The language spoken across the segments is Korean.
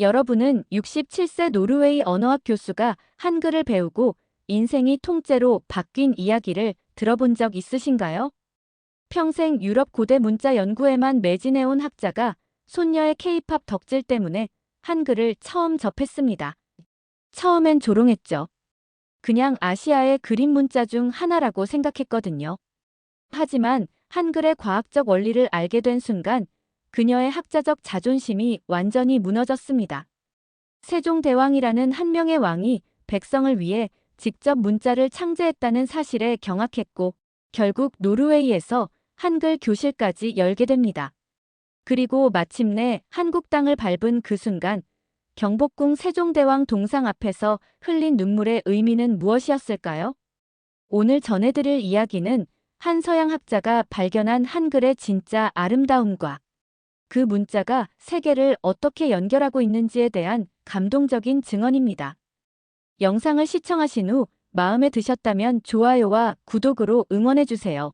여러분은 67세 노르웨이 언어학 교수가 한글을 배우고 인생이 통째로 바뀐 이야기를 들어본 적 있으신가요? 평생 유럽 고대 문자 연구에만 매진해온 학자가 손녀의 케이팝 덕질 때문에 한글을 처음 접했습니다. 처음엔 조롱했죠. 그냥 아시아의 그림 문자 중 하나라고 생각했거든요. 하지만 한글의 과학적 원리를 알게 된 순간 그녀의 학자적 자존심이 완전히 무너졌습니다. 세종대왕이라는 한 명의 왕이 백성을 위해 직접 문자를 창제했다는 사실에 경악했고 결국 노르웨이에서 한글 교실까지 열게 됩니다. 그리고 마침내 한국 땅을 밟은 그 순간 경복궁 세종대왕 동상 앞에서 흘린 눈물의 의미는 무엇이었을까요? 오늘 전해드릴 이야기는 한 서양 학자가 발견한 한글의 진짜 아름다움과 그 문자가 세계를 어떻게 연결하고 있는지에 대한 감동적인 증언입니다. 영상을 시청하신 후 마음에 드셨다면 좋아요와 구독으로 응원해주세요.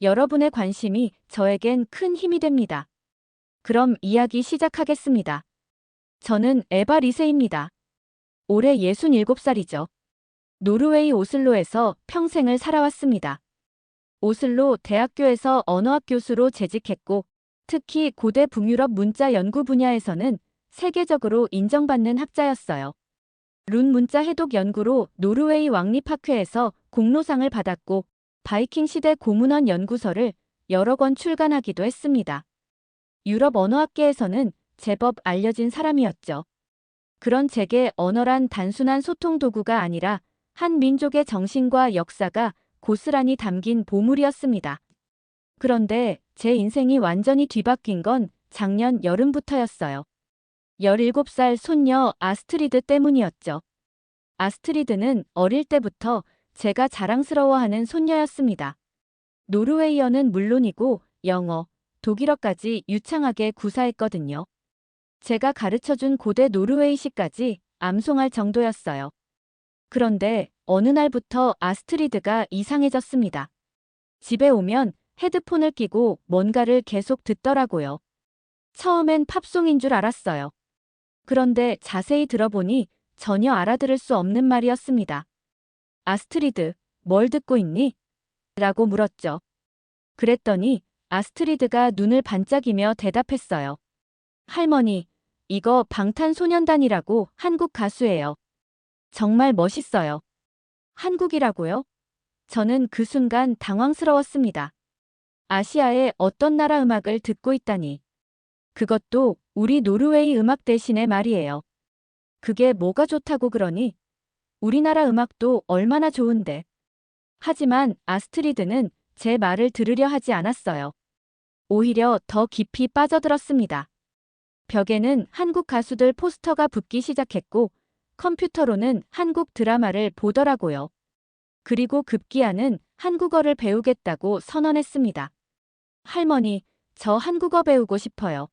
여러분의 관심이 저에겐 큰 힘이 됩니다. 그럼 이야기 시작하겠습니다. 저는 에바 리세입니다. 올해 67살이죠. 노르웨이 오슬로에서 평생을 살아왔습니다. 오슬로 대학교에서 언어학 교수로 재직했고 특히 고대 북유럽 문자 연구 분야에서는 세계적으로 인정받는 학자였어요. 룬 문자 해독 연구로 노르웨이 왕립학회에서 공로상을 받았고 바이킹 시대 고문원 연구서를 여러 권 출간하기도 했습니다. 유럽 언어학계에서는 제법 알려진 사람이었죠. 그런 제게 언어란 단순한 소통 도구가 아니라 한 민족의 정신과 역사가 고스란히 담긴 보물이었습니다. 그런데 제 인생이 완전히 뒤바뀐 건 작년 여름부터였어요. 17살 손녀 아스트리드 때문이었죠. 아스트리드는 어릴 때부터 제가 자랑스러워하는 손녀였습니다. 노르웨이어는 물론이고 영어, 독일어까지 유창하게 구사했거든요. 제가 가르쳐준 고대 노르웨이시까지 암송할 정도였어요. 그런데 어느 날부터 아스트리드가 이상해졌습니다. 집에 오면 헤드폰을 끼고 뭔가를 계속 듣더라고요. 처음엔 팝송인 줄 알았어요. 그런데 자세히 들어보니 전혀 알아들을 수 없는 말이었습니다. 아스트리드, 뭘 듣고 있니? 라고 물었죠. 그랬더니 아스트리드가 눈을 반짝이며 대답했어요. 할머니, 이거 방탄소년단이라고 한국 가수예요. 정말 멋있어요. 한국이라고요? 저는 그 순간 당황스러웠습니다. 아시아의 어떤 나라 음악을 듣고 있다니. 그것도 우리 노르웨이 음악 대신에 말이에요. 그게 뭐가 좋다고 그러니? 우리나라 음악도 얼마나 좋은데. 하지만 아스트리드는 제 말을 들으려 하지 않았어요. 오히려 더 깊이 빠져들었습니다. 벽에는 한국 가수들 포스터가 붙기 시작했고 컴퓨터로는 한국 드라마를 보더라고요. 그리고 급기야는 한국어를 배우겠다고 선언했습니다. 할머니, 저 한국어 배우고 싶어요.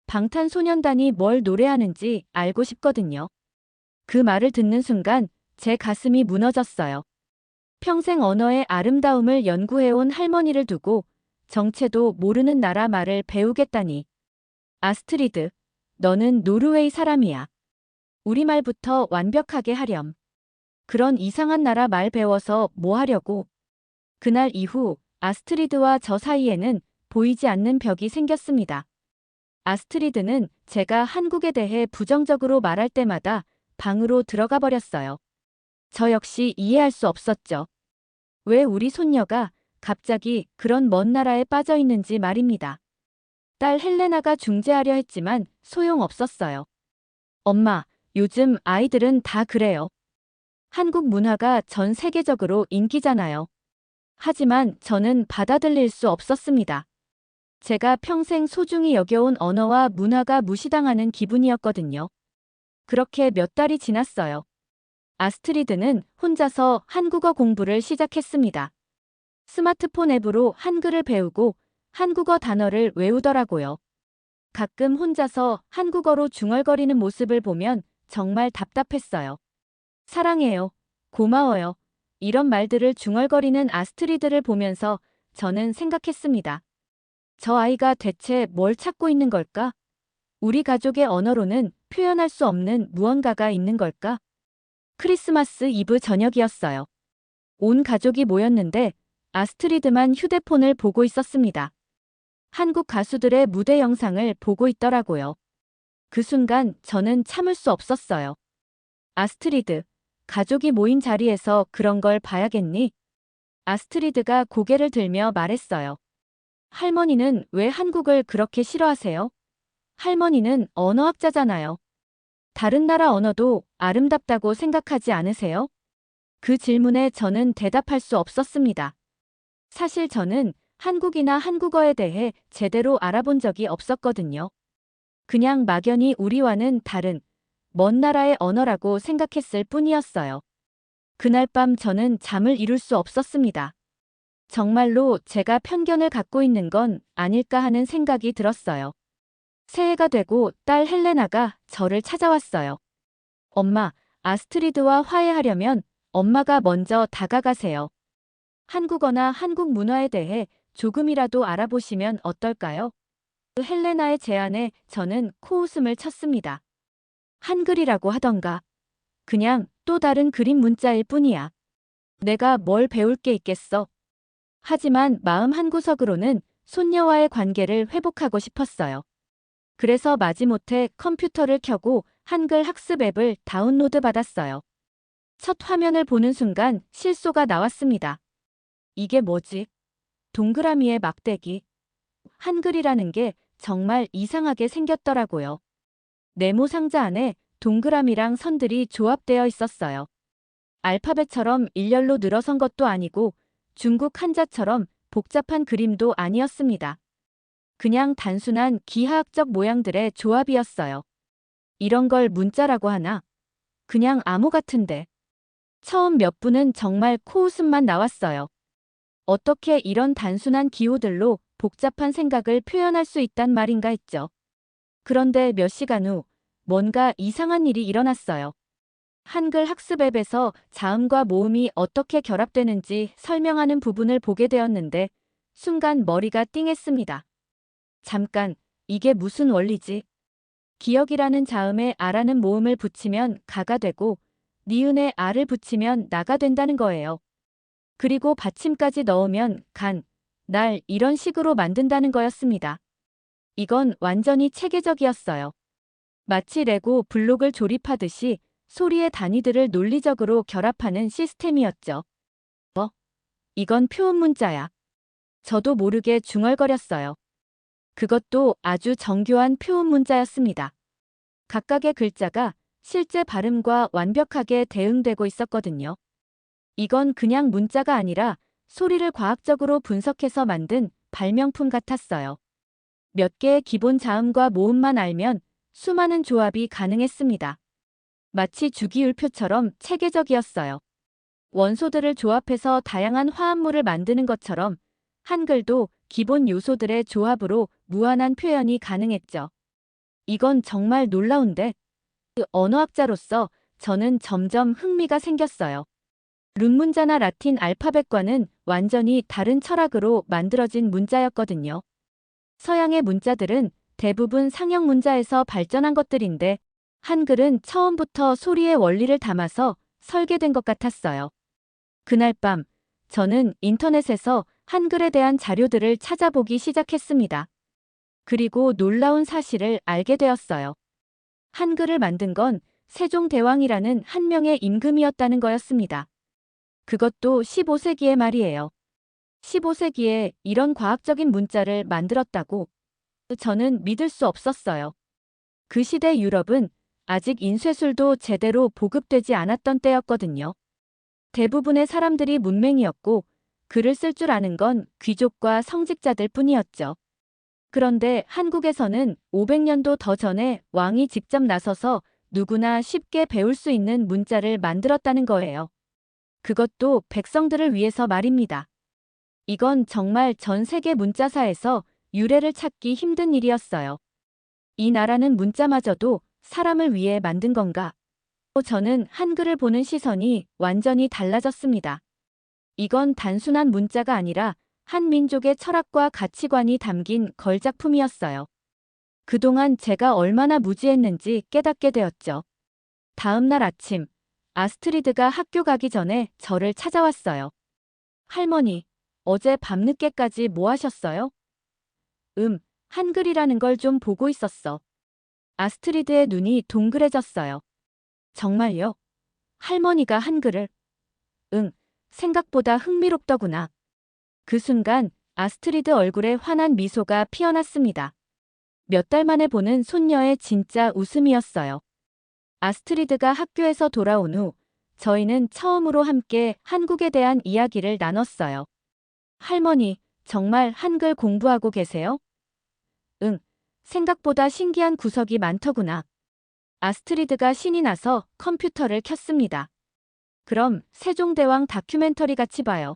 방탄소년단이 뭘 노래하는지 알고 싶거든요. 그 말을 듣는 순간 제 가슴이 무너졌어요. 평생 언어의 아름다움을 연구해온 할머니를 두고 정체도 모르는 나라 말을 배우겠다니. 아스트리드, 너는 노르웨이 사람이야. 우리말부터 완벽하게 하렴. 그런 이상한 나라 말 배워서 뭐 하려고. 그날 이후 아스트리드와 저 사이에는 보이지 않는 벽이 생겼습니다. 아스트리드는 제가 한국에 대해 부정적으로 말할 때마다 방으로 들어가 버렸어요. 저 역시 이해할 수 없었죠. 왜 우리 손녀가 갑자기 그런 먼 나라에 빠져 있는지 말입니다. 딸 헬레나가 중재하려 했지만 소용없었어요. 엄마, 요즘 아이들은 다 그래요. 한국 문화가 전 세계적으로 인기잖아요. 하지만 저는 받아들일 수 없었습니다. 제가 평생 소중히 여겨온 언어와 문화가 무시당하는 기분이었거든요. 그렇게 몇 달이 지났어요. 아스트리드는 혼자서 한국어 공부를 시작했습니다. 스마트폰 앱으로 한글을 배우고 한국어 단어를 외우더라고요. 가끔 혼자서 한국어로 중얼거리는 모습을 보면 정말 답답했어요. 사랑해요. 고마워요. 이런 말들을 중얼거리는 아스트리드를 보면서 저는 생각했습니다. 저 아이가 대체 뭘 찾고 있는 걸까? 우리 가족의 언어로는 표현할 수 없는 무언가가 있는 걸까? 크리스마스 이브 저녁이었어요. 온 가족이 모였는데 아스트리드만 휴대폰을 보고 있었습니다. 한국 가수들의 무대 영상을 보고 있더라고요. 그 순간 저는 참을 수 없었어요. 아스트리드, 가족이 모인 자리에서 그런 걸 봐야겠니? 아스트리드가 고개를 들며 말했어요. 할머니는 왜 한국을 그렇게 싫어하세요? 할머니는 언어학자잖아요. 다른 나라 언어도 아름답다고 생각하지 않으세요? 그 질문에 저는 대답할 수 없었습니다. 사실 저는 한국이나 한국어에 대해 제대로 알아본 적이 없었거든요. 그냥 막연히 우리와는 다른 먼 나라의 언어라고 생각했을 뿐이었어요. 그날 밤 저는 잠을 이룰 수 없었습니다. 정말로 제가 편견을 갖고 있는 건 아닐까 하는 생각이 들었어요. 새해가 되고 딸 헬레나가 저를 찾아왔어요. 엄마, 아스트리드와 화해하려면 엄마가 먼저 다가가세요. 한국어나 한국 문화에 대해 조금이라도 알아보시면 어떨까요? 그 헬레나의 제안에 저는 코웃음을 쳤습니다. 한글이라고 하던가. 그냥 또 다른 그림 문자일 뿐이야. 내가 뭘 배울 게 있겠어. 하지만 마음 한구석으로는 손녀와의 관계를 회복하고 싶었어요. 그래서 마지못해 컴퓨터를 켜고 한글 학습 앱을 다운로드 받았어요. 첫 화면을 보는 순간 실소가 나왔습니다. 이게 뭐지? 동그라미의 막대기. 한글이라는 게 정말 이상하게 생겼더라고요. 네모 상자 안에 동그라미랑 선들이 조합되어 있었어요. 알파벳처럼 일렬로 늘어선 것도 아니고 중국 한자처럼 복잡한 그림도 아니었습니다. 그냥 단순한 기하학적 모양들의 조합이었어요. 이런 걸 문자라고 하나? 그냥 암호 같은데. 처음 몇 분은 정말 코웃음만 나왔어요. 어떻게 이런 단순한 기호들로 복잡한 생각을 표현할 수 있단 말인가 했죠. 그런데 몇 시간 후 뭔가 이상한 일이 일어났어요. 한글 학습 앱에서 자음과 모음이 어떻게 결합되는지 설명하는 부분을 보게 되었는데 순간 머리가 띵했습니다. 잠깐, 이게 무슨 원리지? 기억이라는 자음에 아라는 모음을 붙이면 가가 되고 니은에 아를 붙이면 나가 된다는 거예요. 그리고 받침까지 넣으면 간, 날 이런 식으로 만든다는 거였습니다. 이건 완전히 체계적이었어요. 마치 레고 블록을 조립하듯이 소리의 단위들을 논리적으로 결합하는 시스템이었죠. 이건 표음 문자야. 저도 모르게 중얼거렸어요. 그것도 아주 정교한 표음 문자였습니다. 각각의 글자가 실제 발음과 완벽하게 대응되고 있었거든요. 이건 그냥 문자가 아니라 소리를 과학적으로 분석해서 만든 발명품 같았어요. 몇 개의 기본 자음과 모음만 알면 수많은 조합이 가능했습니다. 마치 주기율표처럼 체계적이었어요. 원소들을 조합해서 다양한 화합물을 만드는 것처럼 한글도 기본 요소들의 조합으로 무한한 표현이 가능했죠. 이건 정말 놀라운데? 언어학자로서 저는 점점 흥미가 생겼어요. 룬문자나 라틴 알파벳과는 완전히 다른 철학으로 만들어진 문자였거든요. 서양의 문자들은 대부분 상형 문자에서 발전한 것들인데 한글은 처음부터 소리의 원리를 담아서 설계된 것 같았어요. 그날 밤 저는 인터넷에서 한글에 대한 자료들을 찾아보기 시작했습니다. 그리고 놀라운 사실을 알게 되었어요. 한글을 만든 건 세종대왕이라는 한 명의 임금이었다는 거였습니다. 그것도 15세기의 말이에요. 15세기에 이런 과학적인 문자를 만들었다고? 저는 믿을 수 없었어요. 그 시대 유럽은 아직 인쇄술도 제대로 보급되지 않았던 때였거든요. 대부분의 사람들이 문맹이었고 글을 쓸 줄 아는 건 귀족과 성직자들 뿐이었죠. 그런데 한국에서는 500년도 더 전에 왕이 직접 나서서 누구나 쉽게 배울 수 있는 문자를 만들었다는 거예요. 그것도 백성들을 위해서 말입니다. 이건 정말 전 세계 문자사에서 유래를 찾기 힘든 일이었어요. 이 나라는 문자마저도 사람을 위해 만든 건가? 저는 한글을 보는 시선이 완전히 달라졌습니다. 이건 단순한 문자가 아니라 한 민족의 철학과 가치관이 담긴 걸작품이었어요. 그동안 제가 얼마나 무지했는지 깨닫게 되었죠. 다음 날 아침, 아스트리드가 학교 가기 전에 저를 찾아왔어요. 할머니, 어제 밤늦게까지 뭐 하셨어요? 한글이라는 걸 좀 보고 있었어. 아스트리드의 눈이 동그래졌어요. 정말요? 할머니가 한글을? 응, 생각보다 흥미롭더구나. 그 순간 아스트리드 얼굴에 환한 미소가 피어났습니다. 몇 달 만에 보는 손녀의 진짜 웃음이었어요. 아스트리드가 학교에서 돌아온 후 저희는 처음으로 함께 한국에 대한 이야기를 나눴어요. 할머니, 정말 한글 공부하고 계세요? 응, 생각보다 신기한 구석이 많더구나. 아스트리드가 신이 나서 컴퓨터를 켰습니다. 그럼 세종대왕 다큐멘터리 같이 봐요.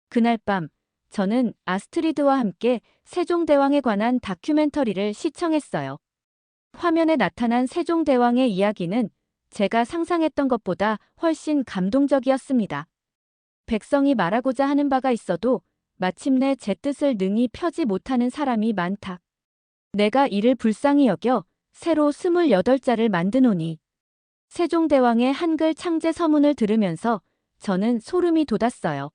그날 밤, 저는 아스트리드와 함께 세종대왕에 관한 다큐멘터리를 시청했어요. 화면에 나타난 세종대왕의 이야기는 제가 상상했던 것보다 훨씬 감동적이었습니다. 백성이 말하고자 하는 바가 있어도 마침내 제 뜻을 능히 펴지 못하는 사람이 많다. 내가 이를 불쌍히 여겨 새로 28자를 만드노니. 세종대왕의 한글 창제 서문을 들으면서 저는 소름이 돋았어요.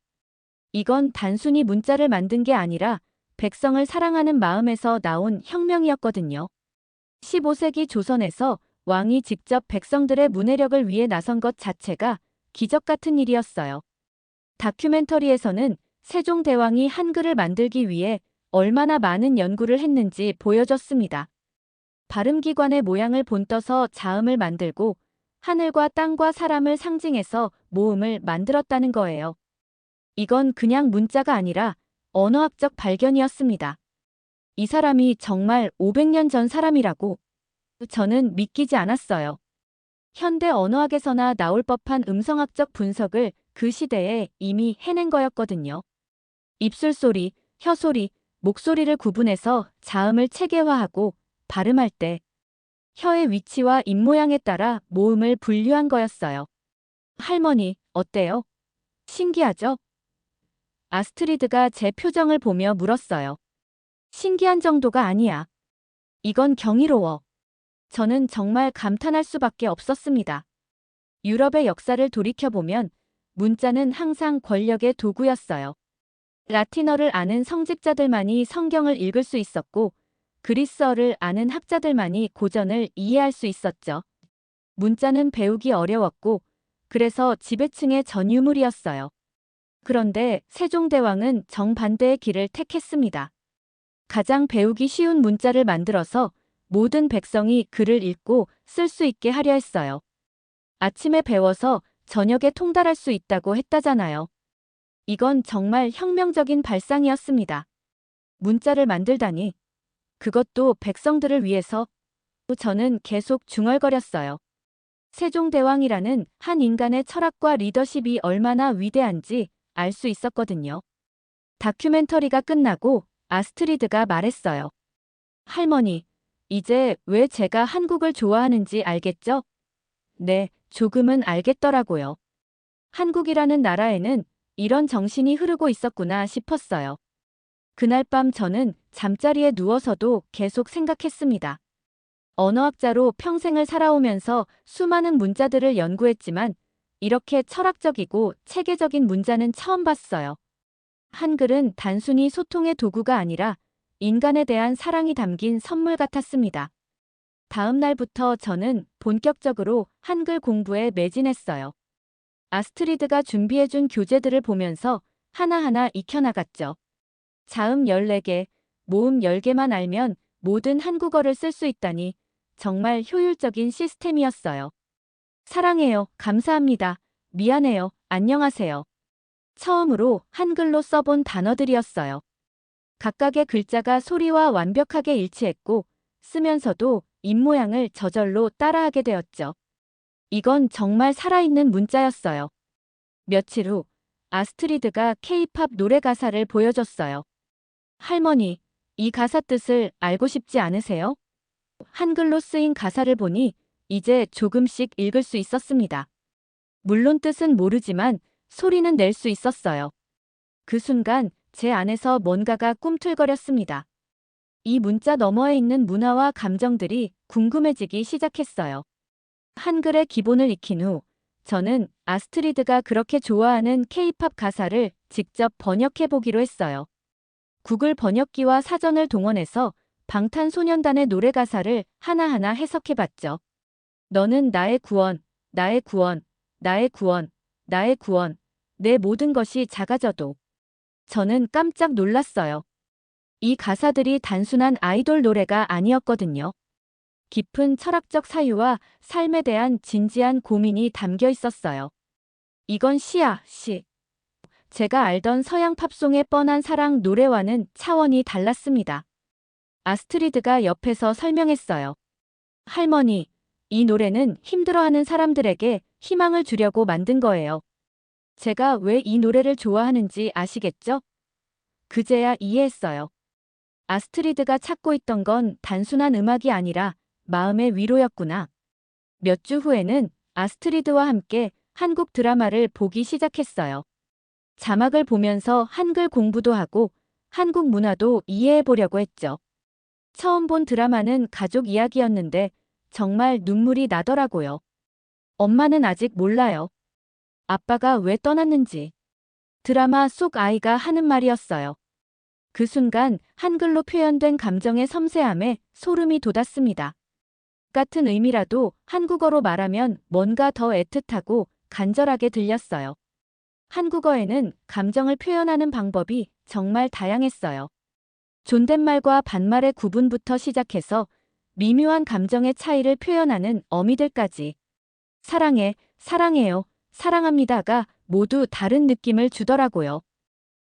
이건 단순히 문자를 만든 게 아니라 백성을 사랑하는 마음에서 나온 혁명이었거든요. 15세기 조선에서 왕이 직접 백성들의 문해력을 위해 나선 것 자체가 기적 같은 일이었어요. 다큐멘터리에서는 세종대왕이 한글을 만들기 위해 얼마나 많은 연구를 했는지 보여줬습니다. 발음기관의 모양을 본떠서 자음을 만들고 하늘과 땅과 사람을 상징해서 모음을 만들었다는 거예요. 이건 그냥 문자가 아니라 언어학적 발견이었습니다. 이 사람이 정말 500년 전 사람이라고 저는 믿기지 않았어요. 현대 언어학에서나 나올 법한 음성학적 분석을 그 시대에 이미 해낸 거였거든요. 입술소리, 혀소리, 목소리를 구분해서 자음을 체계화하고 발음할 때 혀의 위치와 입모양에 따라 모음을 분류한 거였어요. 할머니, 어때요? 신기하죠? 아스트리드가 제 표정을 보며 물었어요. 신기한 정도가 아니야. 이건 경이로워. 저는 정말 감탄할 수밖에 없었습니다. 유럽의 역사를 돌이켜보면 문자는 항상 권력의 도구였어요. 라틴어를 아는 성직자들만이 성경을 읽을 수 있었고 그리스어를 아는 학자들만이 고전을 이해할 수 있었죠. 문자는 배우기 어려웠고 그래서 지배층의 전유물이었어요. 그런데 세종대왕은 정반대의 길을 택했습니다. 가장 배우기 쉬운 문자를 만들어서 모든 백성이 글을 읽고 쓸 수 있게 하려 했어요. 아침에 배워서 저녁에 통달할 수 있다고 했다잖아요. 이건 정말 혁명적인 발상이었습니다. 문자를 만들다니. 그것도 백성들을 위해서. 저는 계속 중얼거렸어요. 세종대왕이라는 한 인간의 철학과 리더십이 얼마나 위대한지 알 수 있었거든요. 다큐멘터리가 끝나고 아스트리드가 말했어요. 할머니, 이제 왜 제가 한국을 좋아하는지 알겠죠? 네, 조금은 알겠더라고요. 한국이라는 나라에는 이런 정신이 흐르고 있었구나 싶었어요. 그날 밤 저는 잠자리에 누워서도 계속 생각했습니다. 언어학자로 평생을 살아오면서 수많은 문자들을 연구했지만 이렇게 철학적이고 체계적인 문자는 처음 봤어요. 한글은 단순히 소통의 도구가 아니라 인간에 대한 사랑이 담긴 선물 같았습니다. 다음 날부터 저는 본격적으로 한글 공부에 매진했어요. 아스트리드가 준비해준 교재들을 보면서 하나하나 익혀나갔죠. 자음 14개, 모음 10개만 알면 모든 한국어를 쓸 수 있다니 정말 효율적인 시스템이었어요. 사랑해요, 감사합니다, 미안해요, 안녕하세요. 처음으로 한글로 써본 단어들이었어요. 각각의 글자가 소리와 완벽하게 일치했고 쓰면서도 입모양을 저절로 따라하게 되었죠. 이건 정말 살아있는 문자였어요. 며칠 후 아스트리드가 K-팝 노래 가사를 보여줬어요. 할머니, 이 가사 뜻을 알고 싶지 않으세요? 한글로 쓰인 가사를 보니 이제 조금씩 읽을 수 있었습니다. 물론 뜻은 모르지만 소리는 낼 수 있었어요. 그 순간 제 안에서 뭔가가 꿈틀거렸습니다. 이 문자 너머에 있는 문화와 감정들이 궁금해지기 시작했어요. 한글의 기본을 익힌 후 저는 아스트리드가 그렇게 좋아하는 K-팝 가사를 직접 번역해 보기로 했어요. 구글 번역기와 사전을 동원해서 방탄소년단의 노래 가사를 하나하나 해석해 봤죠. 너는 나의 구원, 나의 구원, 나의 구원, 나의 구원, 내 모든 것이 작아져도. 저는 깜짝 놀랐어요. 이 가사들이 단순한 아이돌 노래가 아니었거든요. 깊은 철학적 사유와 삶에 대한 진지한 고민이 담겨 있었어요. 이건 시야, 시. 제가 알던 서양 팝송의 뻔한 사랑 노래와는 차원이 달랐습니다. 아스트리드가 옆에서 설명했어요. 할머니, 이 노래는 힘들어하는 사람들에게 희망을 주려고 만든 거예요. 제가 왜 이 노래를 좋아하는지 아시겠죠? 그제야 이해했어요. 아스트리드가 찾고 있던 건 단순한 음악이 아니라 마음의 위로였구나. 몇 주 후에는 아스트리드와 함께 한국 드라마를 보기 시작했어요. 자막을 보면서 한글 공부도 하고 한국 문화도 이해해 보려고 했죠. 처음 본 드라마는 가족 이야기였는데 정말 눈물이 나더라고요. 엄마는 아직 몰라요. 아빠가 왜 떠났는지. 드라마 속 아이가 하는 말이었어요. 그 순간 한글로 표현된 감정의 섬세함에 소름이 돋았습니다. 같은 의미라도 한국어로 말하면 뭔가 더 애틋하고 간절하게 들렸어요. 한국어에는 감정을 표현하는 방법이 정말 다양했어요. 존댓말과 반말의 구분부터 시작해서 미묘한 감정의 차이를 표현하는 어미들까지. 사랑해, 사랑해요, 사랑합니다가 모두 다른 느낌을 주더라고요.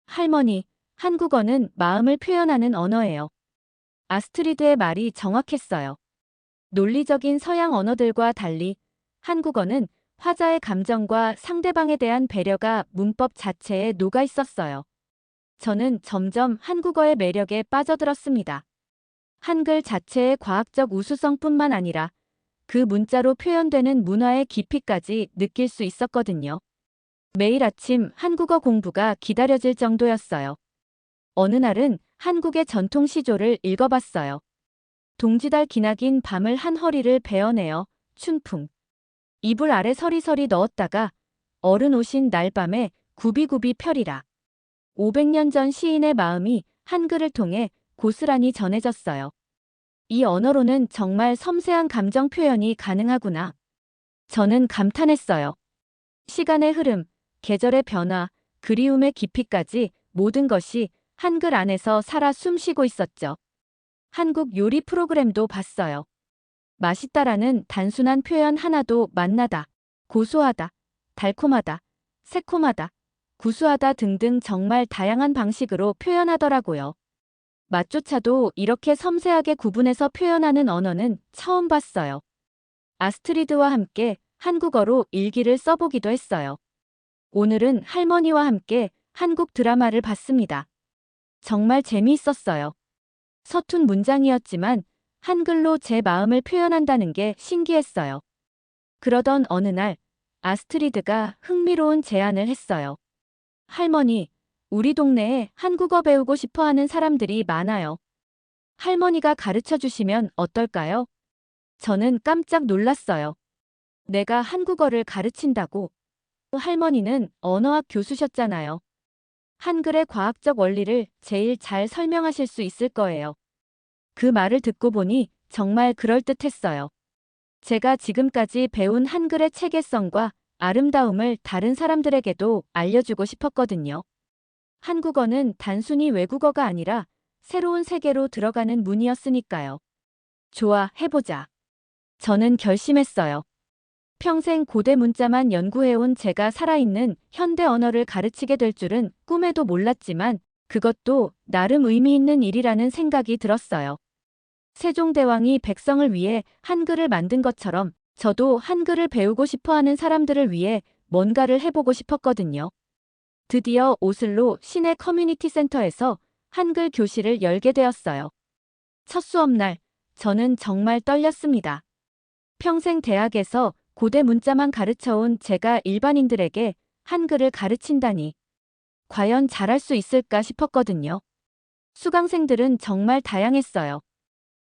할머니, 한국어는 마음을 표현하는 언어예요. 아스트리드의 말이 정확했어요. 논리적인 서양 언어들과 달리 한국어는 화자의 감정과 상대방에 대한 배려가 문법 자체에 녹아 있었어요. 저는 점점 한국어의 매력에 빠져들었습니다. 한글 자체의 과학적 우수성뿐만 아니라 그 문자로 표현되는 문화의 깊이까지 느낄 수 있었거든요. 매일 아침 한국어 공부가 기다려질 정도였어요. 어느 날은 한국의 전통 시조를 읽어봤어요. 동지달 기나긴 밤을 한 허리를 베어내어 춘풍. 이불 아래 서리서리 넣었다가 어른 오신 날밤에 굽이굽이 펴리라. 500년 전 시인의 마음이 한글을 통해 고스란히 전해졌어요. 이 언어로는 정말 섬세한 감정 표현이 가능하구나. 저는 감탄했어요. 시간의 흐름, 계절의 변화, 그리움의 깊이까지 모든 것이 한글 안에서 살아 숨쉬고 있었죠. 한국 요리 프로그램도 봤어요. 맛있다라는 단순한 표현 하나도 맛나다, 고소하다, 달콤하다, 새콤하다, 구수하다 등등 정말 다양한 방식으로 표현하더라고요. 맛조차도 이렇게 섬세하게 구분해서 표현하는 언어는 처음 봤어요. 아스트리드와 함께 한국어로 일기를 써보기도 했어요. 오늘은 할머니와 함께 한국 드라마를 봤습니다. 정말 재미있었어요. 서툰 문장이었지만 한글로 제 마음을 표현한다는 게 신기했어요. 그러던 어느 날 아스트리드가 흥미로운 제안을 했어요. 할머니, 우리 동네에 한국어 배우고 싶어 하는 사람들이 많아요. 할머니가 가르쳐 주시면 어떨까요? 저는 깜짝 놀랐어요. 내가 한국어를 가르친다고? 할머니는 언어학 교수셨잖아요. 한글의 과학적 원리를 제일 잘 설명하실 수 있을 거예요. 그 말을 듣고 보니 정말 그럴듯했어요. 제가 지금까지 배운 한글의 체계성과 아름다움을 다른 사람들에게도 알려주고 싶었거든요. 한국어는 단순히 외국어가 아니라 새로운 세계로 들어가는 문이었으니까요. 좋아, 해보자. 저는 결심했어요. 평생 고대 문자만 연구해온 제가 살아있는 현대 언어를 가르치게 될 줄은 꿈에도 몰랐지만 그것도 나름 의미 있는 일이라는 생각이 들었어요. 세종대왕이 백성을 위해 한글을 만든 것처럼 저도 한글을 배우고 싶어하는 사람들을 위해 뭔가를 해보고 싶었거든요. 드디어 오슬로 시내 커뮤니티 센터에서 한글 교실을 열게 되었어요. 첫 수업날, 저는 정말 떨렸습니다. 평생 대학에서 고대 문자만 가르쳐온 제가 일반인들에게 한글을 가르친다니. 과연 잘할 수 있을까 싶었거든요. 수강생들은 정말 다양했어요.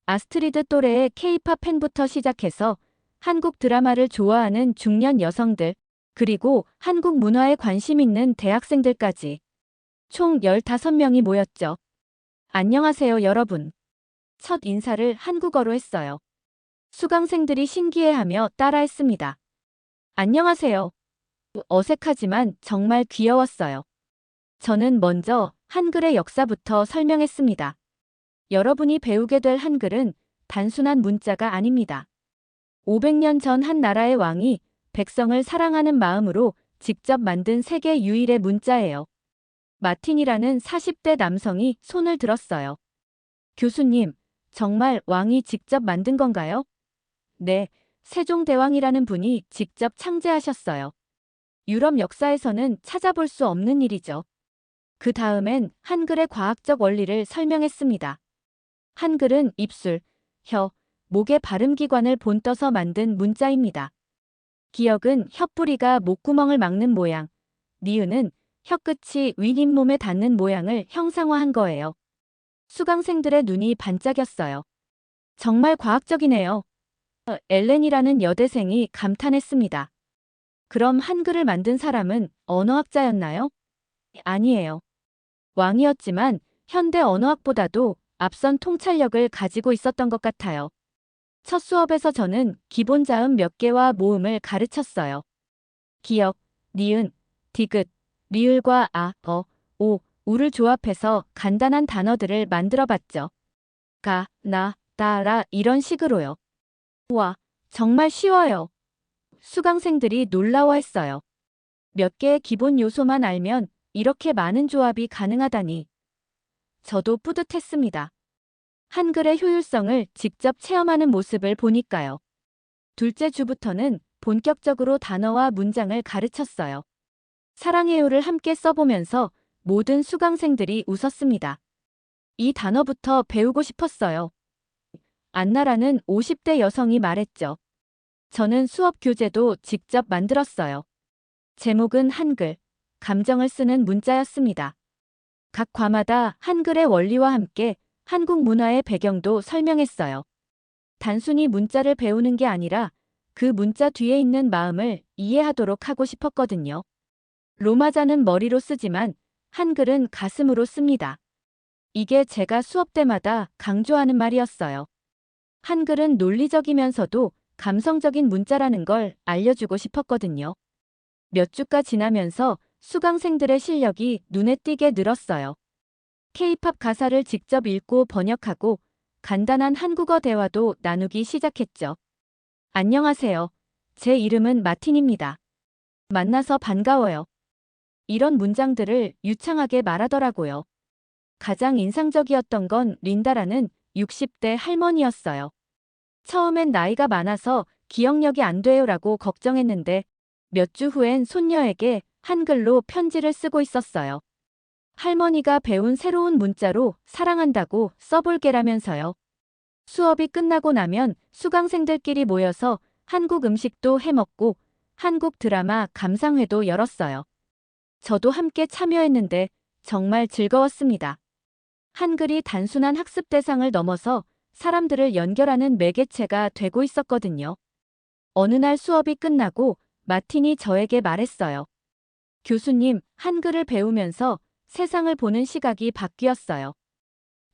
아스트리드 또래의 K-팝 팬부터 시작해서 한국 드라마를 좋아하는 중년 여성들, 그리고 한국 문화에 관심 있는 대학생들까지 총 15명이 모였죠. 안녕하세요, 여러분. 첫 인사를 한국어로 했어요. 수강생들이 신기해하며 따라했습니다. 안녕하세요. 어색하지만 정말 귀여웠어요. 저는 먼저 한글의 역사부터 설명했습니다. 여러분이 배우게 될 한글은 단순한 문자가 아닙니다. 500년 전 한 나라의 왕이 백성을 사랑하는 마음으로 직접 만든 세계 유일의 문자예요. 마틴이라는 40대 남성이 손을 들었어요. 교수님, 정말 왕이 직접 만든 건가요? 네, 세종대왕이라는 분이 직접 창제하셨어요. 유럽 역사에서는 찾아볼 수 없는 일이죠. 그 다음엔 한글의 과학적 원리를 설명했습니다. 한글은 입술, 혀, 목의 발음기관을 본떠서 만든 문자입니다. 기역은 혀뿌리가 목구멍을 막는 모양, 니은은 혀끝이 윗잇몸에 닿는 모양을 형상화한 거예요. 수강생들의 눈이 반짝였어요. 정말 과학적이네요. 엘렌이라는 여대생이 감탄했습니다. 그럼 한글을 만든 사람은 언어학자였나요? 아니에요. 왕이었지만 현대 언어학보다도 앞선 통찰력을 가지고 있었던 것 같아요. 첫 수업에서 저는 기본 자음 몇 개와 모음을 가르쳤어요. 기역, 니은, 디귿, 리을과 아, 오, 우를 조합해서 간단한 단어들을 만들어 봤죠. 가, 나, 따라 이런 식으로요. 와, 정말 쉬워요. 수강생들이 놀라워했어요. 몇 개의 기본 요소만 알면 이렇게 많은 조합이 가능하다니. 저도 뿌듯했습니다. 한글의 효율성을 직접 체험하는 모습을 보니까요. 둘째 주부터는 본격적으로 단어와 문장을 가르쳤어요. 사랑해요를 함께 써보면서 모든 수강생들이 웃었습니다. 이 단어부터 배우고 싶었어요. 안나라는 50대 여성이 말했죠. 저는 수업 교재도 직접 만들었어요. 제목은 한글, 감정을 쓰는 문자였습니다. 각 과마다 한글의 원리와 함께 한국 문화의 배경도 설명했어요. 단순히 문자를 배우는 게 아니라 그 문자 뒤에 있는 마음을 이해하도록 하고 싶었거든요. 로마자는 머리로 쓰지만 한글은 가슴으로 씁니다. 이게 제가 수업 때마다 강조하는 말이었어요. 한글은 논리적이면서도 감성적인 문자라는 걸 알려주고 싶었거든요. 몇 주가 지나면서 수강생들의 실력이 눈에 띄게 늘었어요. K-팝 가사를 직접 읽고 번역하고 간단한 한국어 대화도 나누기 시작했죠. 안녕하세요. 제 이름은 마틴입니다. 만나서 반가워요. 이런 문장들을 유창하게 말하더라고요. 가장 인상적이었던 건 린다라는 60대 할머니였어요. 처음엔 나이가 많아서 기억력이 안 돼요라고 걱정했는데 몇 주 후엔 손녀에게 한글로 편지를 쓰고 있었어요. 할머니가 배운 새로운 문자로 사랑한다고 써볼게라면서요. 수업이 끝나고 나면 수강생들끼리 모여서 한국 음식도 해먹고 한국 드라마 감상회도 열었어요. 저도 함께 참여했는데 정말 즐거웠습니다. 한글이 단순한 학습 대상을 넘어서 사람들을 연결하는 매개체가 되고 있었거든요. 어느 날 수업이 끝나고 마틴이 저에게 말했어요. 교수님, 한글을 배우면서 세상을 보는 시각이 바뀌었어요.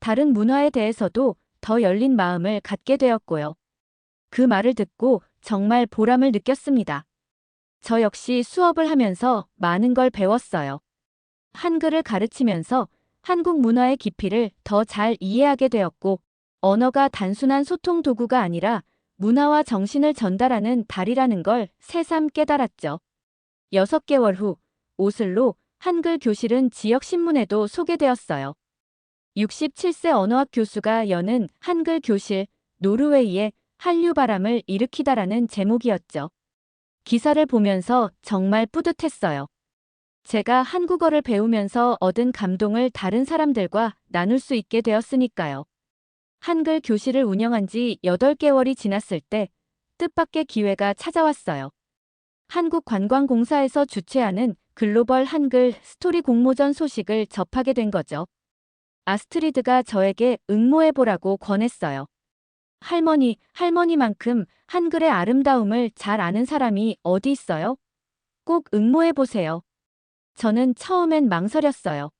다른 문화에 대해서도 더 열린 마음을 갖게 되었고요. 그 말을 듣고 정말 보람을 느꼈습니다. 저 역시 수업을 하면서 많은 걸 배웠어요. 한글을 가르치면서 한국 문화의 깊이를 더 잘 이해하게 되었고, 언어가 단순한 소통 도구가 아니라 문화와 정신을 전달하는 달이라는 걸 새삼 깨달았죠. 6개월 후, 오슬로 한글 교실은 지역 신문에도 소개되었어요. 67세 언어학 교수가 여는 한글 교실, 노르웨이의 한류바람을 일으키다라는 제목이었죠. 기사를 보면서 정말 뿌듯했어요. 제가 한국어를 배우면서 얻은 감동을 다른 사람들과 나눌 수 있게 되었으니까요. 한글 교실을 운영한 지 8개월이 지났을 때 뜻밖의 기회가 찾아왔어요. 한국관광공사에서 주최하는 글로벌 한글 스토리 공모전 소식을 접하게 된 거죠. 아스트리드가 저에게 응모해보라고 권했어요. 할머니만큼 한글의 아름다움을 잘 아는 사람이 어디 있어요? 꼭 응모해보세요. 저는 처음엔 망설였어요.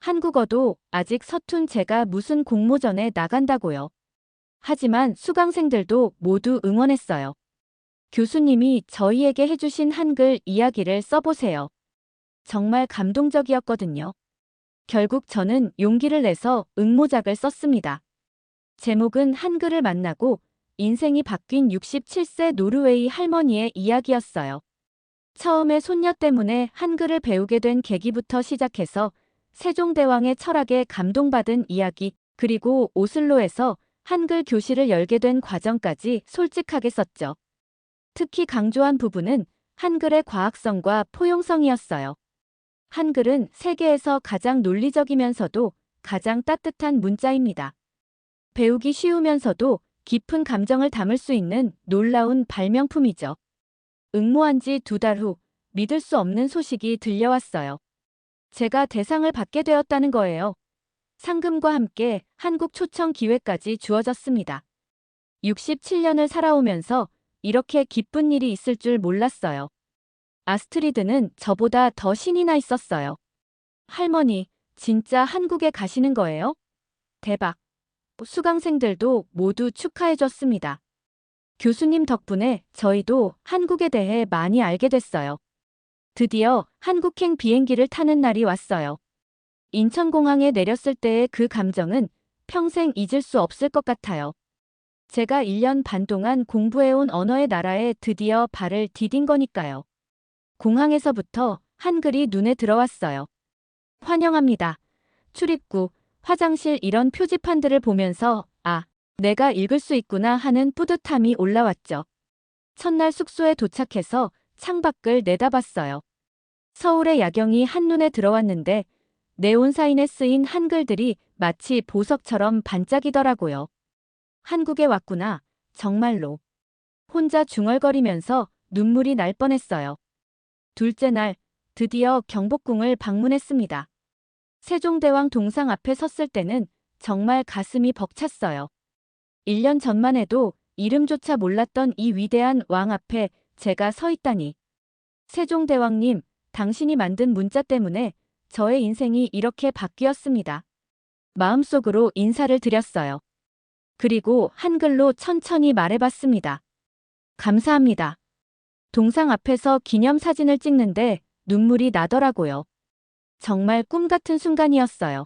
한국어도 아직 서툰 제가 무슨 공모전에 나간다고요. 하지만 수강생들도 모두 응원했어요. 교수님이 저희에게 해주신 한글 이야기를 써보세요. 정말 감동적이었거든요. 결국 저는 용기를 내서 응모작을 썼습니다. 제목은 한글을 만나고 인생이 바뀐 67세 노르웨이 할머니의 이야기였어요. 처음에 손녀 때문에 한글을 배우게 된 계기부터 시작해서 세종대왕의 철학에 감동받은 이야기, 그리고 오슬로에서 한글 교실을 열게 된 과정까지 솔직하게 썼죠. 특히 강조한 부분은 한글의 과학성과 포용성이었어요. 한글은 세계에서 가장 논리적이면서도 가장 따뜻한 문자입니다. 배우기 쉬우면서도 깊은 감정을 담을 수 있는 놀라운 발명품이죠. 응모한 지 2달 후 믿을 수 없는 소식이 들려왔어요. 제가 대상을 받게 되었다는 거예요. 상금과 함께 한국 초청 기회까지 주어졌습니다. 67년을 살아오면서 이렇게 기쁜 일이 있을 줄 몰랐어요. 아스트리드는 저보다 더 신이 나 있었어요. 할머니, 진짜 한국에 가시는 거예요? 대박. 수강생들도 모두 축하해줬습니다. 교수님 덕분에 저희도 한국에 대해 많이 알게 됐어요. 드디어 한국행 비행기를 타는 날이 왔어요. 인천공항에 내렸을 때의 그 감정은 평생 잊을 수 없을 것 같아요. 제가 1년 반 동안 공부해온 언어의 나라에 드디어 발을 디딘 거니까요. 공항에서부터 한글이 눈에 들어왔어요. 환영합니다. 출입구, 화장실 이런 표지판들을 보면서 아, 내가 읽을 수 있구나 하는 뿌듯함이 올라왔죠. 첫날 숙소에 도착해서 창밖을 내다봤어요. 서울의 야경이 한눈에 들어왔는데 네온 사인에 쓰인 한글들이 마치 보석처럼 반짝이더라고요. 한국에 왔구나, 정말로. 혼자 중얼거리면서 눈물이 날 뻔했어요. 둘째 날, 드디어 경복궁을 방문했습니다. 세종대왕 동상 앞에 섰을 때는 정말 가슴이 벅찼어요. 1년 전만 해도 이름조차 몰랐던 이 위대한 왕 앞에 제가 서 있다니. 세종대왕님, 당신이 만든 문자 때문에 저의 인생이 이렇게 바뀌었습니다. 마음속으로 인사를 드렸어요. 그리고 한글로 천천히 말해봤습니다. 감사합니다. 동상 앞에서 기념사진을 찍는데 눈물이 나더라고요. 정말 꿈 같은 순간이었어요.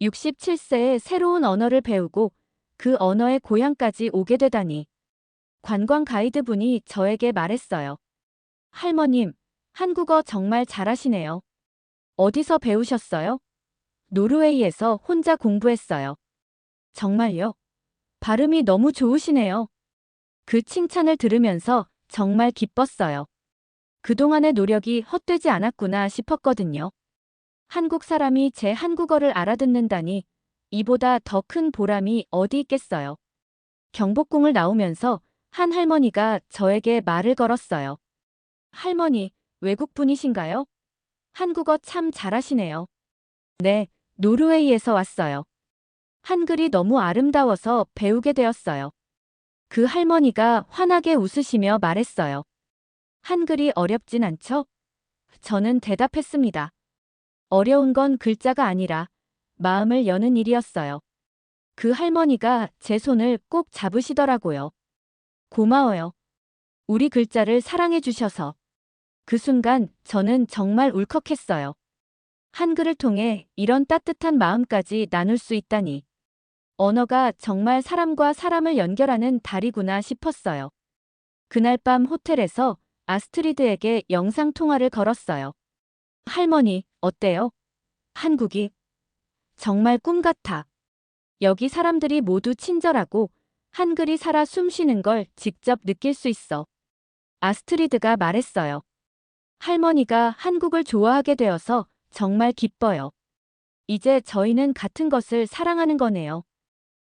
67세에 새로운 언어를 배우고 그 언어의 고향까지 오게 되다니. 관광 가이드분이 저에게 말했어요. 할머님, 한국어 정말 잘하시네요. 어디서 배우셨어요? 노르웨이에서 혼자 공부했어요. 정말요? 발음이 너무 좋으시네요. 그 칭찬을 들으면서 정말 기뻤어요. 그동안의 노력이 헛되지 않았구나 싶었거든요. 한국 사람이 제 한국어를 알아듣는다니 이보다 더 큰 보람이 어디 있겠어요. 경복궁을 나오면서 한 할머니가 저에게 말을 걸었어요. 할머니, 외국분이신가요? 한국어 참 잘하시네요. 네, 노르웨이에서 왔어요. 한글이 너무 아름다워서 배우게 되었어요. 그 할머니가 환하게 웃으시며 말했어요. 한글이 어렵진 않죠? 저는 대답했습니다. 어려운 건 글자가 아니라 마음을 여는 일이었어요. 그 할머니가 제 손을 꼭 잡으시더라고요. 고마워요. 우리 글자를 사랑해 주셔서. 그 순간 저는 정말 울컥했어요. 한글을 통해 이런 따뜻한 마음까지 나눌 수 있다니. 언어가 정말 사람과 사람을 연결하는 다리구나 싶었어요. 그날 밤 호텔에서 아스트리드에게 영상통화를 걸었어요. 할머니, 어때요? 한국이 정말 꿈 같아. 여기 사람들이 모두 친절하고 한글이 살아 숨쉬는 걸 직접 느낄 수 있어. 아스트리드가 말했어요. 할머니가 한국을 좋아하게 되어서 정말 기뻐요. 이제 저희는 같은 것을 사랑하는 거네요.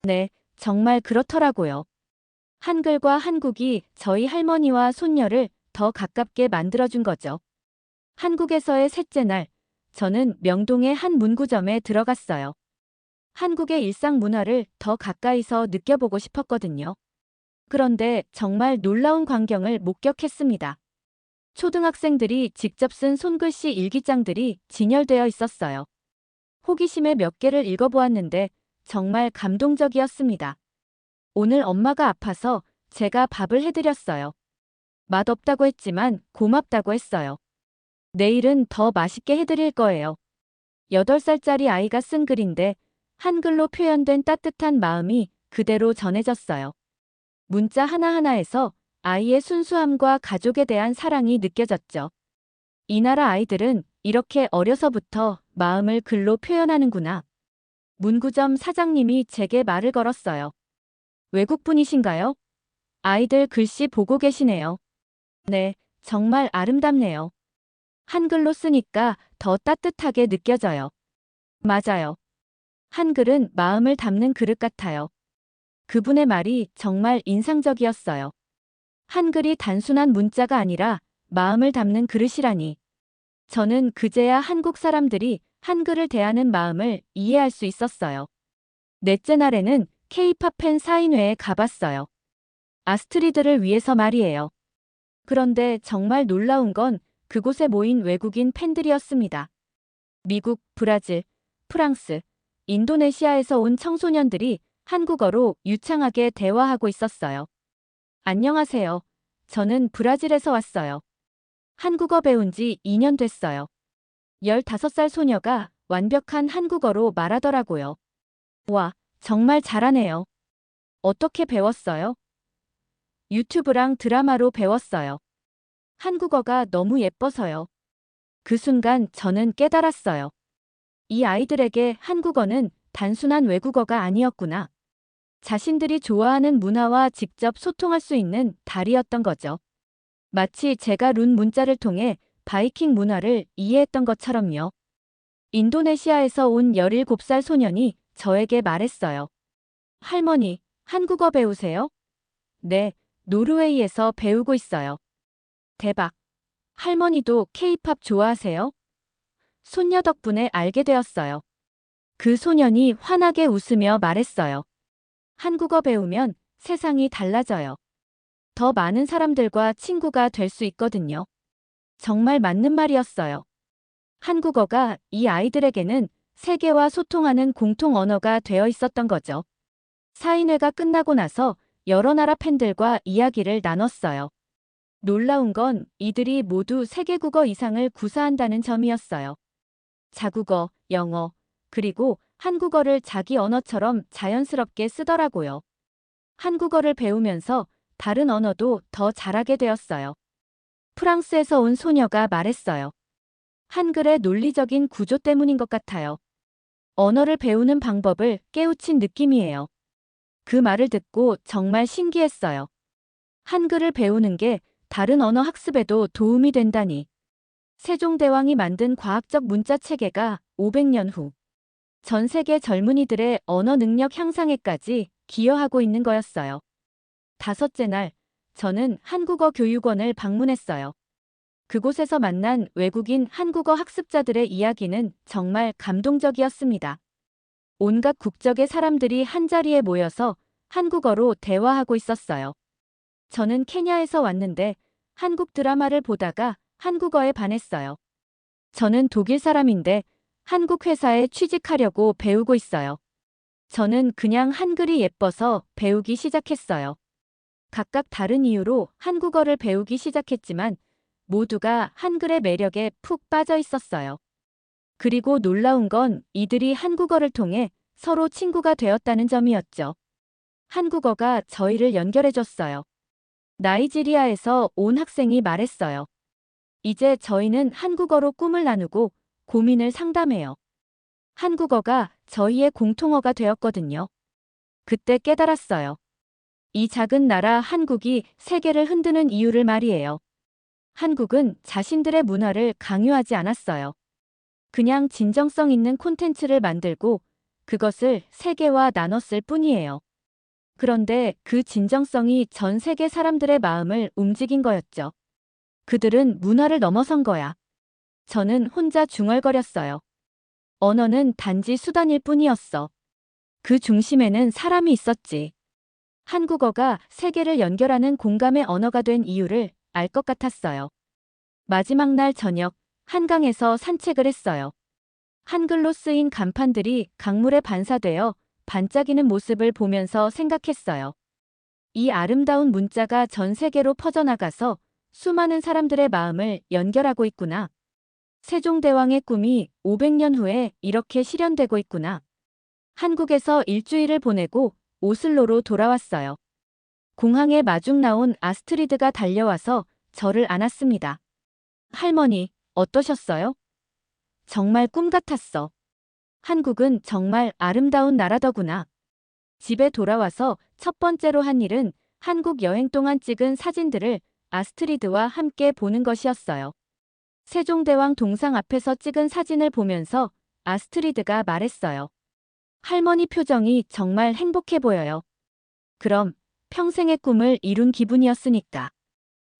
네, 정말 그렇더라고요. 한글과 한국이 저희 할머니와 손녀를 더 가깝게 만들어준 거죠. 한국에서의 셋째 날, 저는 명동의 한 문구점에 들어갔어요. 한국의 일상 문화를 더 가까이서 느껴보고 싶었거든요. 그런데 정말 놀라운 광경을 목격했습니다. 초등학생들이 직접 쓴 손글씨 일기장들이 진열되어 있었어요. 호기심에 몇 개를 읽어보았는데 정말 감동적이었습니다. 오늘 엄마가 아파서 제가 밥을 해드렸어요. 맛없다고 했지만 고맙다고 했어요. 내일은 더 맛있게 해드릴 거예요. 8살짜리 아이가 쓴 글인데 한글로 표현된 따뜻한 마음이 그대로 전해졌어요. 문자 하나하나에서 아이의 순수함과 가족에 대한 사랑이 느껴졌죠. 이 나라 아이들은 이렇게 어려서부터 마음을 글로 표현하는구나. 문구점 사장님이 제게 말을 걸었어요. 외국분이신가요? 아이들 글씨 보고 계시네요. 네, 정말 아름답네요. 한글로 쓰니까 더 따뜻하게 느껴져요. 맞아요. 한글은 마음을 담는 그릇 같아요. 그분의 말이 정말 인상적이었어요. 한글이 단순한 문자가 아니라 마음을 담는 그릇이라니. 저는 그제야 한국 사람들이 한글을 대하는 마음을 이해할 수 있었어요. 넷째 날에는 K-팝 팬 사인회에 가봤어요. 아스트리드를 위해서 말이에요. 그런데 정말 놀라운 건 그곳에 모인 외국인 팬들이었습니다. 미국, 브라질, 프랑스, 인도네시아에서 온 청소년들이 한국어로 유창하게 대화하고 있었어요. 안녕하세요. 저는 브라질에서 왔어요. 한국어 배운 지 2년 됐어요. 15살 소녀가 완벽한 한국어로 말하더라고요. 와, 정말 잘하네요. 어떻게 배웠어요? 유튜브랑 드라마로 배웠어요. 한국어가 너무 예뻐서요. 그 순간 저는 깨달았어요. 이 아이들에게 한국어는 단순한 외국어가 아니었구나. 자신들이 좋아하는 문화와 직접 소통할 수 있는 달이었던 거죠. 마치 제가 룬 문자를 통해 바이킹 문화를 이해했던 것처럼요. 인도네시아에서 온 17살 소년이 저에게 말했어요. 할머니, 한국어 배우세요? 네, 노르웨이에서 배우고 있어요. 대박. 할머니도 K-팝 좋아하세요? 손녀 덕분에 알게 되었어요. 그 소년이 환하게 웃으며 말했어요. 한국어 배우면 세상이 달라져요. 더 많은 사람들과 친구가 될 수 있거든요. 정말 맞는 말이었어요. 한국어가 이 아이들에게는 세계와 소통하는 공통 언어가 되어 있었던 거죠. 사인회가 끝나고 나서 여러 나라 팬들과 이야기를 나눴어요. 놀라운 건 이들이 모두 세계국어 이상을 구사한다는 점이었어요. 자국어, 영어, 그리고 한국어를 자기 언어처럼 자연스럽게 쓰더라고요. 한국어를 배우면서 다른 언어도 더 잘하게 되었어요. 프랑스에서 온 소녀가 말했어요. 한글의 논리적인 구조 때문인 것 같아요. 언어를 배우는 방법을 깨우친 느낌이에요. 그 말을 듣고 정말 신기했어요. 한글을 배우는 게 다른 언어 학습에도 도움이 된다니. 세종대왕이 만든 과학적 문자 체계가 500년 후 전 세계 젊은이들의 언어 능력 향상에까지 기여하고 있는 거였어요. 5째 날, 저는 한국어 교육원을 방문했어요. 그곳에서 만난 외국인 한국어 학습자들의 이야기는 정말 감동적이었습니다. 온갖 국적의 사람들이 한자리에 모여서 한국어로 대화하고 있었어요. 저는 케냐에서 왔는데 한국 드라마를 보다가 한국어에 반했어요. 저는 독일 사람인데 한국 회사에 취직하려고 배우고 있어요. 저는 그냥 한글이 예뻐서 배우기 시작했어요. 각각 다른 이유로 한국어를 배우기 시작했지만 모두가 한글의 매력에 푹 빠져 있었어요. 그리고 놀라운 건 이들이 한국어를 통해 서로 친구가 되었다는 점이었죠. 한국어가 저희를 연결해줬어요. 나이지리아에서 온 학생이 말했어요. 이제 저희는 한국어로 꿈을 나누고 고민을 상담해요. 한국어가 저희의 공통어가 되었거든요. 그때 깨달았어요. 이 작은 나라 한국이 세계를 흔드는 이유를 말이에요. 한국은 자신들의 문화를 강요하지 않았어요. 그냥 진정성 있는 콘텐츠를 만들고 그것을 세계와 나눴을 뿐이에요. 그런데 그 진정성이 전 세계 사람들의 마음을 움직인 거였죠. 그들은 문화를 넘어선 거야. 저는 혼자 중얼거렸어요. 언어는 단지 수단일 뿐이었어. 그 중심에는 사람이 있었지. 한국어가 세계를 연결하는 공감의 언어가 된 이유를 알 것 같았어요. 마지막 날 저녁, 한강에서 산책을 했어요. 한글로 쓰인 간판들이 강물에 반사되어 반짝이는 모습을 보면서 생각했어요. 이 아름다운 문자가 전 세계로 퍼져나가서 수많은 사람들의 마음을 연결하고 있구나. 세종대왕의 꿈이 500년 후에 이렇게 실현되고 있구나. 한국에서 일주일을 보내고 오슬로로 돌아왔어요. 공항에 마중 나온 아스트리드가 달려와서 저를 안았습니다. 할머니, 어떠셨어요? 정말 꿈 같았어. 한국은 정말 아름다운 나라더구나. 집에 돌아와서 첫 번째로 한 일은 한국 여행 동안 찍은 사진들을 아스트리드와 함께 보는 것이었어요. 세종대왕 동상 앞에서 찍은 사진을 보면서 아스트리드가 말했어요. 할머니 표정이 정말 행복해 보여요. 그럼 평생의 꿈을 이룬 기분이었으니까.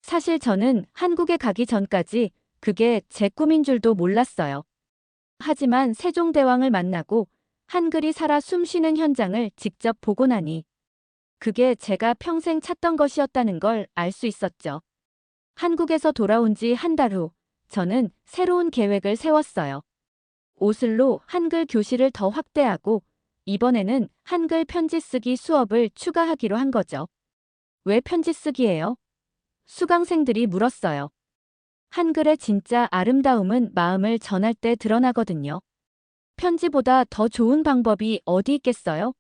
사실 저는 한국에 가기 전까지 그게 제 꿈인 줄도 몰랐어요. 하지만 세종대왕을 만나고 한글이 살아 숨쉬는 현장을 직접 보고 나니 그게 제가 평생 찾던 것이었다는 걸 알 수 있었죠. 한국에서 돌아온 지 한 달 후, 저는 새로운 계획을 세웠어요. 오슬로 한글 교실을 더 확대하고 이번에는 한글 편지 쓰기 수업을 추가하기로 한 거죠. 왜 편지 쓰기예요? 수강생들이 물었어요. 한글의 진짜 아름다움은 마음을 전할 때 드러나거든요. 편지보다 더 좋은 방법이 어디 있겠어요?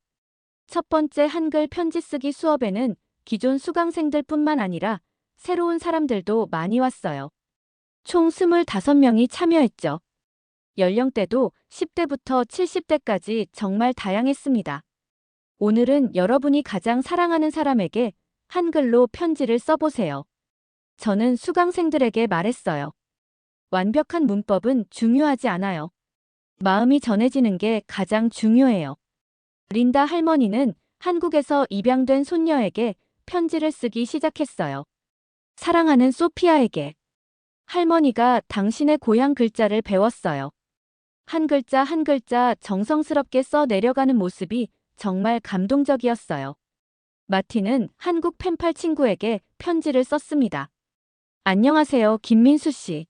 첫 번째 한글 편지 쓰기 수업에는 기존 수강생들뿐만 아니라 새로운 사람들도 많이 왔어요. 총 25명이 참여했죠. 연령대도 10대부터 70대까지 정말 다양했습니다. 오늘은 여러분이 가장 사랑하는 사람에게 한글로 편지를 써보세요. 저는 수강생들에게 말했어요. 완벽한 문법은 중요하지 않아요. 마음이 전해지는 게 가장 중요해요. 린다 할머니는 한국에서 입양된 손녀에게 편지를 쓰기 시작했어요. 사랑하는 소피아에게. 할머니가 당신의 고향 글자를 배웠어요. 한 글자 한 글자 정성스럽게 써 내려가는 모습이 정말 감동적이었어요. 마티는 한국 펜팔 친구에게 편지를 썼습니다. 안녕하세요, 김민수 씨.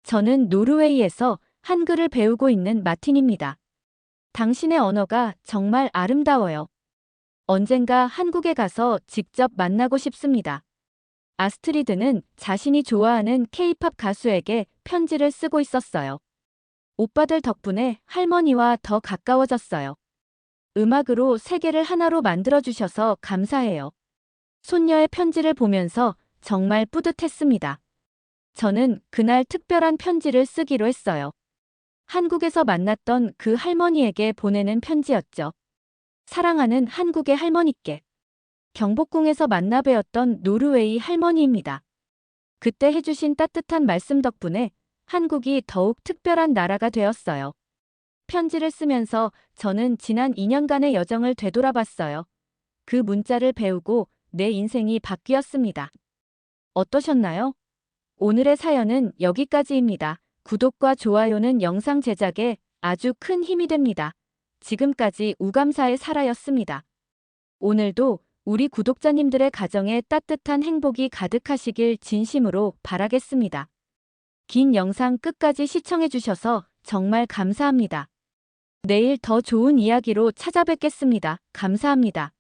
저는 노르웨이에서 한글을 배우고 있는 마틴입니다. 당신의 언어가 정말 아름다워요. 언젠가 한국에 가서 직접 만나고 싶습니다. 아스트리드는 자신이 좋아하는 케이팝 가수에게 편지를 쓰고 있었어요. 오빠들 덕분에 할머니와 더 가까워졌어요. 음악으로 세계를 하나로 만들어주셔서 감사해요. 손녀의 편지를 보면서 정말 뿌듯했습니다. 저는 그날 특별한 편지를 쓰기로 했어요. 한국에서 만났던 그 할머니에게 보내는 편지였죠. 사랑하는 한국의 할머니께. 경복궁에서 만나 뵈었던 노르웨이 할머니입니다. 그때 해주신 따뜻한 말씀 덕분에 한국이 더욱 특별한 나라가 되었어요. 편지를 쓰면서 저는 지난 2년간의 여정을 되돌아봤어요. 그 문자를 배우고 내 인생이 바뀌었습니다. 어떠셨나요? 오늘의 사연은 여기까지입니다. 구독과 좋아요는 영상 제작에 아주 큰 힘이 됩니다. 지금까지 우감사의 사라였습니다. 오늘도 우리 구독자님들의 가정에 따뜻한 행복이 가득하시길 진심으로 바라겠습니다. 긴 영상 끝까지 시청해주셔서 정말 감사합니다. 내일 더 좋은 이야기로 찾아뵙겠습니다. 감사합니다.